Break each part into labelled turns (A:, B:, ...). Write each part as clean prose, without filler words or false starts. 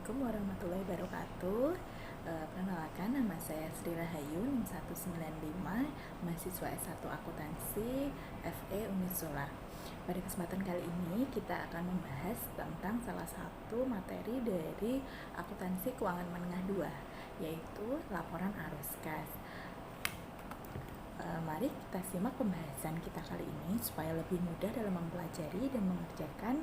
A: Assalamualaikum warahmatullahi wabarakatuh. Perkenalkan, nama saya Sri Rahayu, NIM 195, mahasiswa S1 Akuntansi FE Unisula. Pada kesempatan kali ini kita akan membahas tentang salah satu materi dari akuntansi keuangan menengah 2, yaitu laporan arus kas. Mari kita simak pembahasan kita kali ini supaya lebih mudah dalam mempelajari dan mengerjakan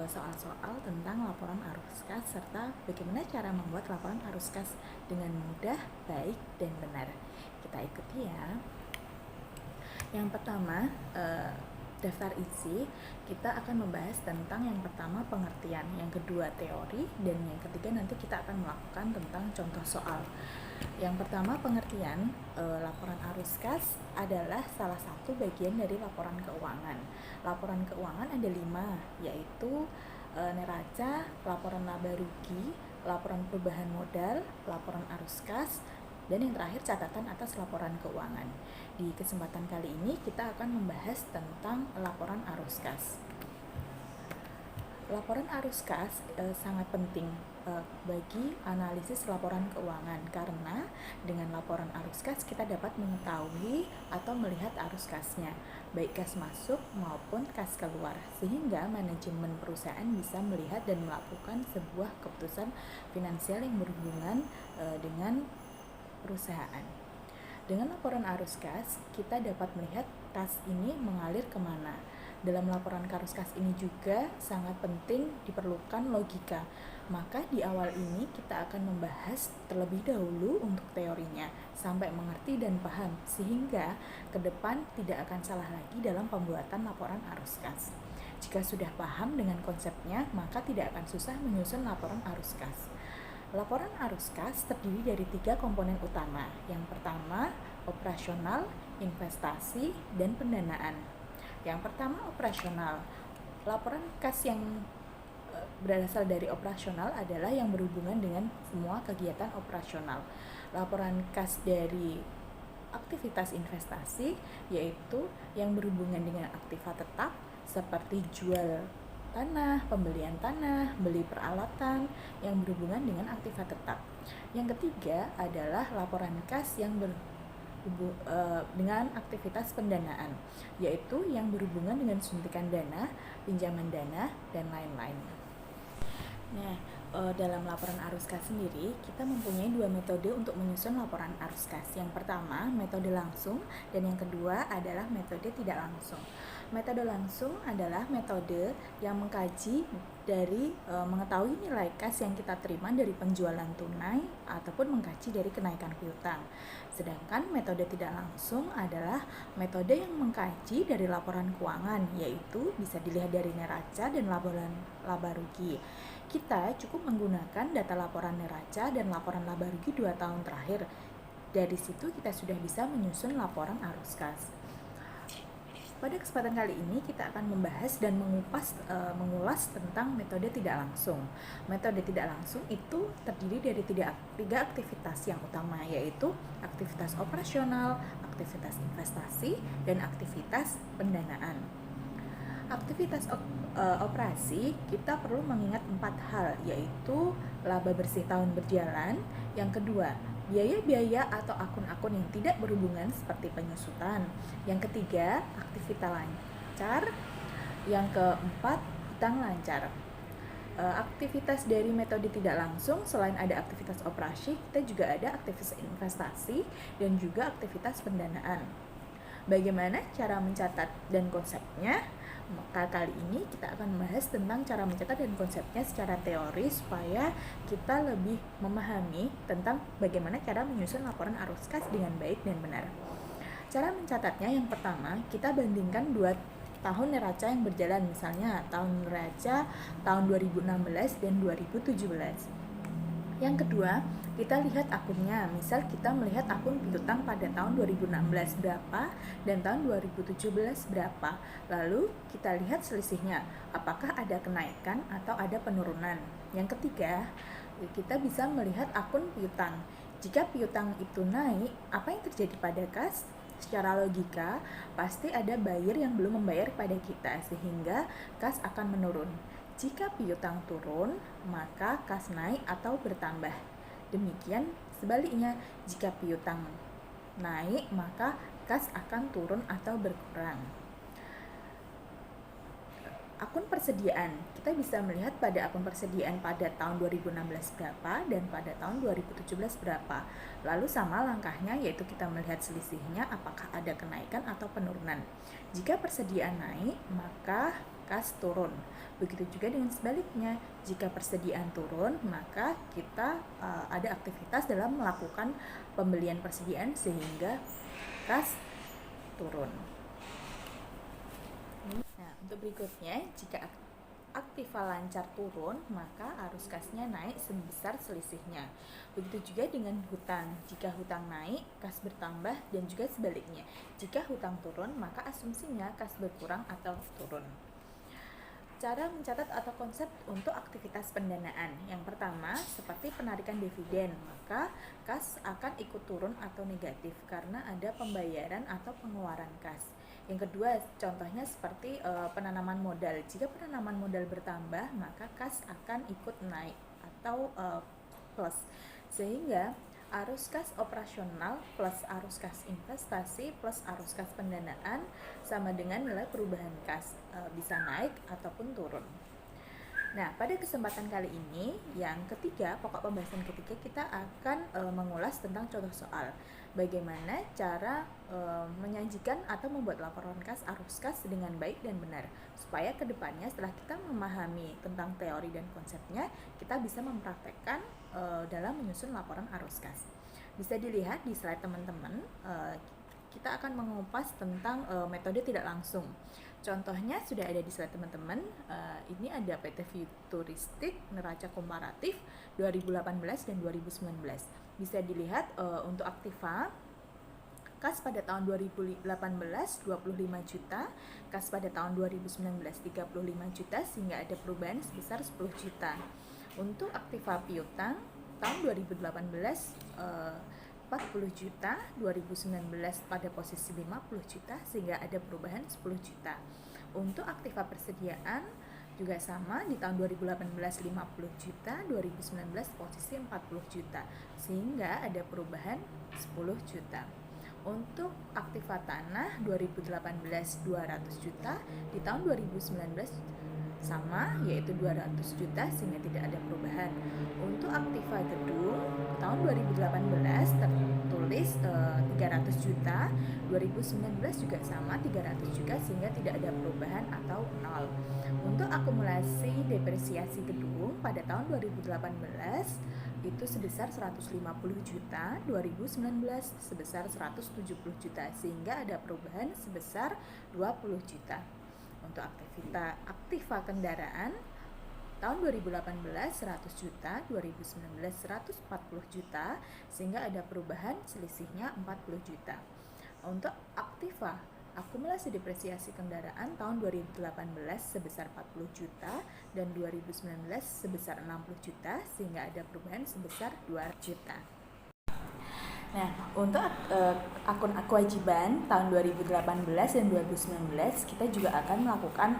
A: soal-soal tentang laporan arus kas serta bagaimana cara membuat laporan arus kas dengan mudah, baik, dan benar. Kita ikuti ya. Yang pertama, daftar isi, kita akan membahas tentang yang pertama pengertian, yang kedua teori, dan yang ketiga nanti kita akan melakukan tentang contoh soal. Yang pertama pengertian, laporan arus kas adalah salah satu bagian dari laporan keuangan. Laporan keuangan ada 5, yaitu neraca, laporan laba rugi, laporan perubahan modal, laporan arus kas, dan yang terakhir catatan atas laporan keuangan. Di kesempatan kali ini kita akan membahas tentang laporan arus kas. Laporan arus kas sangat penting bagi analisis laporan keuangan, karena dengan laporan arus kas kita dapat mengetahui atau melihat arus kasnya, baik kas masuk maupun kas keluar, sehingga manajemen perusahaan bisa melihat dan melakukan sebuah keputusan finansial yang berhubungan dengan perusahaan. Dengan laporan arus kas, kita dapat melihat kas ini mengalir kemana. Dalam laporan arus kas ini juga sangat penting diperlukan logika. Maka di awal ini kita akan membahas terlebih dahulu untuk teorinya sampai mengerti dan paham, sehingga ke depan tidak akan salah lagi dalam pembuatan laporan arus kas. Jika sudah paham dengan konsepnya, maka tidak akan susah menyusun laporan arus kas. Laporan arus kas terdiri dari 3 komponen utama. Yang pertama, operasional, investasi, dan pendanaan. Yang pertama, operasional. Laporan kas yang berasal dari operasional adalah yang berhubungan dengan semua kegiatan operasional. Laporan kas dari aktivitas investasi yaitu yang berhubungan dengan aktivitas tetap seperti jual tanah, pembelian tanah, beli peralatan yang berhubungan dengan aktivitas tetap. Yang ketiga adalah laporan kas yang dengan aktivitas pendanaan, yaitu yang berhubungan dengan suntikan dana, pinjaman dana, dan lain-lain. Nah, dalam laporan arus kas sendiri, kita mempunyai 2 metode untuk menyusun laporan arus kas. Yang pertama, metode langsung, dan yang kedua adalah metode tidak langsung. Metode langsung adalah metode yang mengkaji dari mengetahui nilai kas yang kita terima dari penjualan tunai ataupun mengkaji dari kenaikan piutang. Sedangkan metode tidak langsung adalah metode yang mengkaji dari laporan keuangan, yaitu bisa dilihat dari neraca dan laba rugi. Kita cukup menggunakan data laporan neraca dan laporan laba rugi 2 tahun terakhir. Dari situ kita sudah bisa menyusun laporan arus kas. Pada kesempatan kali ini kita akan membahas dan mengulas tentang metode tidak langsung. Metode tidak langsung itu terdiri dari 3 aktivitas yang utama, yaitu aktivitas operasional, aktivitas investasi, dan aktivitas pendanaan. Aktivitas operasi kita perlu mengingat 4 hal, yaitu laba bersih tahun berjalan. Yang kedua, biaya-biaya atau akun-akun yang tidak berhubungan seperti penyusutan. Yang ketiga, aktivitas lancar. Yang keempat, hutang lancar. Aktivitas dari metode tidak langsung, selain ada aktivitas operasi, kita juga ada aktivitas investasi dan juga aktivitas pendanaan. Bagaimana cara mencatat dan konsepnya? Maka kali ini kita akan membahas tentang cara mencatat dan konsepnya secara teori supaya kita lebih memahami tentang bagaimana cara menyusun laporan arus kas dengan baik dan benar. Cara mencatatnya, yang pertama, kita bandingkan 2 tahun neraca yang berjalan, misalnya tahun neraca tahun 2016 dan 2017. Yang kedua, kita lihat akunnya. Misal kita melihat akun piutang pada tahun 2016 berapa dan tahun 2017 berapa. Lalu kita lihat selisihnya, apakah ada kenaikan atau ada penurunan. Yang ketiga, kita bisa melihat akun piutang. Jika piutang itu naik, apa yang terjadi pada kas? Secara logika, pasti ada buyer yang belum membayar pada kita, sehingga kas akan menurun. Jika piutang turun, maka kas naik atau bertambah. Demikian sebaliknya, jika piutang naik, maka kas akan turun atau berkurang. Akun persediaan, kita bisa melihat pada akun persediaan pada tahun 2016 berapa dan pada tahun 2017 berapa. Lalu sama langkahnya, yaitu kita melihat selisihnya apakah ada kenaikan atau penurunan. Jika persediaan naik, maka kas turun. Begitu juga dengan sebaliknya, jika persediaan turun, maka kita ada aktivitas dalam melakukan pembelian persediaan sehingga kas turun. Nah, untuk berikutnya, jika aktiva lancar turun, maka arus kasnya naik sebesar selisihnya. Begitu juga dengan hutang. Jika hutang naik, kas bertambah, dan juga sebaliknya. Jika hutang turun, maka asumsinya kas berkurang atau turun. Cara mencatat atau konsep untuk aktivitas pendanaan. Yang pertama, seperti penarikan dividen, maka kas akan ikut turun atau negatif karena ada pembayaran atau pengeluaran kas. Yang kedua, contohnya seperti penanaman modal. Jika penanaman modal bertambah, maka kas akan ikut naik atau plus. Sehingga arus kas operasional plus arus kas investasi plus arus kas pendanaan sama dengan nilai perubahan kas, bisa naik ataupun turun. Nah, pada kesempatan kali ini, yang ketiga, pokok pembahasan ketiga, kita akan mengulas tentang contoh soal. Bagaimana cara menyajikan atau membuat laporan kas arus kas dengan baik dan benar, supaya kedepannya setelah kita memahami tentang teori dan konsepnya, kita bisa mempraktekkan dalam menyusun laporan arus kas. Bisa dilihat di slide teman-teman, kita akan mengupas tentang metode tidak langsung. Contohnya sudah ada di slide teman-teman. Ini ada PT Futuristik Neraca Komparatif 2018 dan 2019. Bisa dilihat untuk aktiva kas pada tahun 2018 25 juta, kas pada tahun 2019 35 juta, sehingga ada perubahan sebesar 10 juta. Untuk aktiva piutang tahun 2018 40 juta, 2019 pada posisi 50 juta, sehingga ada perubahan 10 juta. Untuk aktiva persediaan juga sama, di tahun 2018 50 juta, 2019 posisi 40 juta, sehingga ada perubahan 10 juta. Untuk aktiva tanah 2018 200 juta, di tahun 2019 sama, yaitu 200 juta, sehingga tidak ada perubahan. Untuk aktiva gedung tahun 2018 tertulis 300 juta, 2019 juga sama 300 juta, sehingga tidak ada perubahan atau nol. Untuk akumulasi depresiasi gedung pada tahun 2018 itu sebesar 150 juta, 2019 sebesar 170 juta, sehingga ada perubahan sebesar 20 juta. Untuk aktiva kendaraan tahun 2018 100 juta, 2019 140 juta, sehingga ada perubahan selisihnya 40 juta. Untuk aktiva akumulasi depresiasi kendaraan tahun 2018 sebesar 40 juta dan 2019 sebesar 60 juta, sehingga ada perubahan sebesar 2 juta. Nah, untuk akun kewajiban tahun 2018 dan 2019, kita juga akan melakukan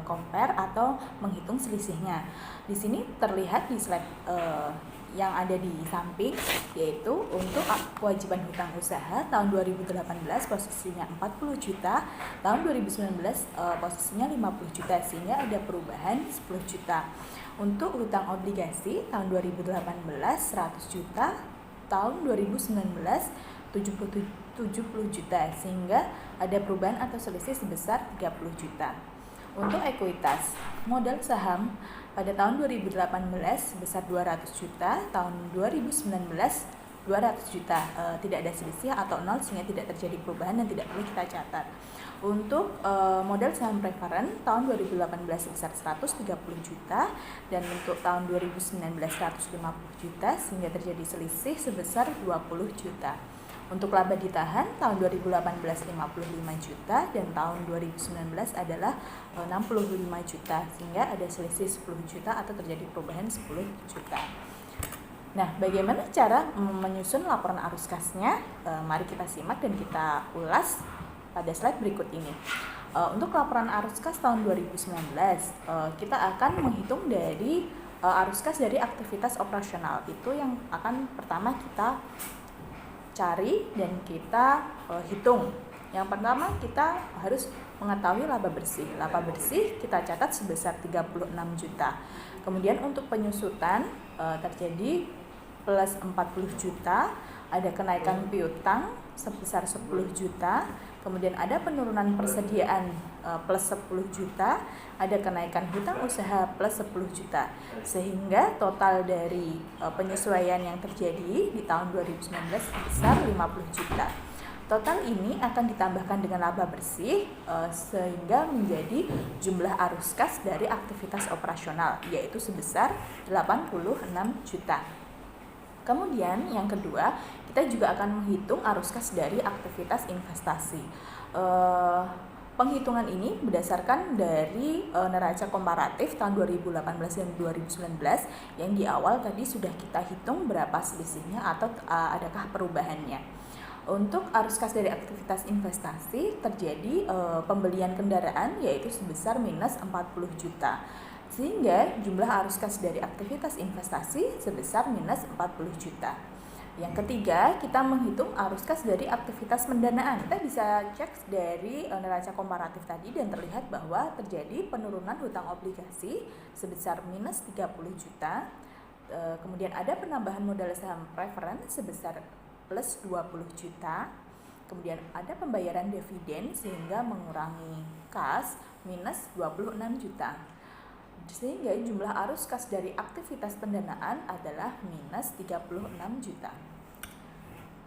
A: compare atau menghitung selisihnya. Di sini terlihat di slide yang ada di samping, yaitu untuk kewajiban hutang usaha tahun 2018 posisinya 40 juta, tahun 2019 posisinya 50 juta, sehingga ada perubahan 10 juta. Untuk hutang obligasi tahun 2018 100 juta, tahun 2019 70 juta, sehingga ada perubahan atau selisih sebesar 30 juta. Untuk ekuitas modal saham pada tahun 2018 sebesar 200 juta, tahun 2019 200 juta, tidak ada selisih atau nol, sehingga tidak terjadi perubahan dan tidak perlu kita catat. Untuk modal saham preferen tahun 2018 sebesar 130 juta, dan untuk tahun 2019 150 juta, sehingga terjadi selisih sebesar 20 juta. Untuk laba ditahan tahun 2018 55 juta, dan tahun 2019 adalah 65 juta, sehingga ada selisih 10 juta atau terjadi perubahan 10 juta. Nah, bagaimana cara menyusun laporan arus kasnya? Mari kita simak dan kita ulas pada slide berikut ini. Untuk laporan arus kas tahun 2019, kita akan menghitung dari arus kas dari aktivitas operasional. Itu yang akan pertama kita cari dan kita hitung. Yang pertama kita harus mengetahui laba bersih. Laba bersih kita catat sebesar 36 juta. Kemudian untuk penyusutan terjadi plus 40 juta, ada kenaikan piutang sebesar 10 juta, kemudian ada penurunan persediaan plus 10 juta, ada kenaikan hutang usaha plus 10 juta. Sehingga total dari penyesuaian yang terjadi di tahun 2019 sebesar 50 juta. Total ini akan ditambahkan dengan laba bersih sehingga menjadi jumlah arus kas dari aktivitas operasional, yaitu sebesar 86 juta. Kemudian yang kedua, kita juga akan menghitung arus kas dari aktivitas investasi. Penghitungan ini berdasarkan dari neraca komparatif tahun 2018 dan 2019 yang di awal tadi sudah kita hitung berapa selisihnya atau adakah perubahannya. Untuk arus kas dari aktivitas investasi terjadi pembelian kendaraan yaitu sebesar minus 40 juta. Sehingga jumlah arus kas dari aktivitas investasi sebesar minus 40 juta. Yang ketiga, kita menghitung arus kas dari aktivitas pendanaan. Kita bisa cek dari neraca komparatif tadi dan terlihat bahwa terjadi penurunan hutang obligasi sebesar minus 30 juta. Kemudian ada penambahan modal saham preferen sebesar plus 20 juta. Kemudian ada pembayaran dividen sehingga mengurangi kas minus 26 juta. Sehingga jumlah arus kas dari aktivitas pendanaan adalah minus 36 juta.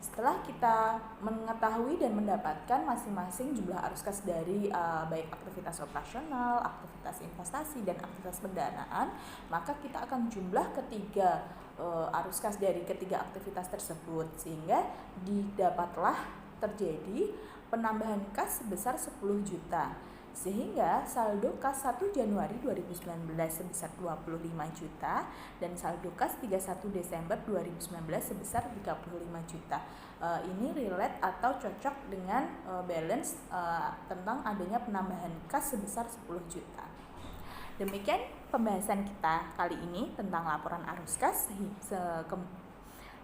A: Setelah kita mengetahui dan mendapatkan masing-masing jumlah arus kas dari baik aktivitas operasional, aktivitas investasi, dan aktivitas pendanaan, maka kita akan jumlah ketiga arus kas dari ketiga aktivitas tersebut, sehingga didapatlah terjadi penambahan kas sebesar 10 juta. Sehingga saldo kas 1 Januari 2019 sebesar 25 juta dan saldo kas 31 Desember 2019 sebesar 35 juta. Ini relate atau cocok dengan balance tentang adanya penambahan kas sebesar 10 juta. Demikian pembahasan kita kali ini tentang laporan arus kas.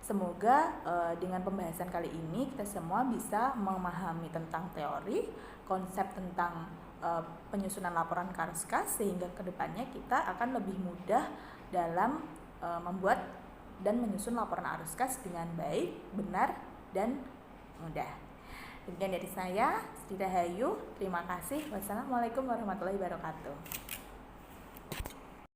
A: Semoga dengan pembahasan kali ini kita semua bisa memahami tentang teori, konsep tentang penyusunan laporan arus kas, sehingga kedepannya kita akan lebih mudah dalam membuat dan menyusun laporan arus kas dengan baik, benar, dan mudah. Demikian dari saya, Sri Rahayu. Terima kasih. Wassalamualaikum warahmatullahi wabarakatuh.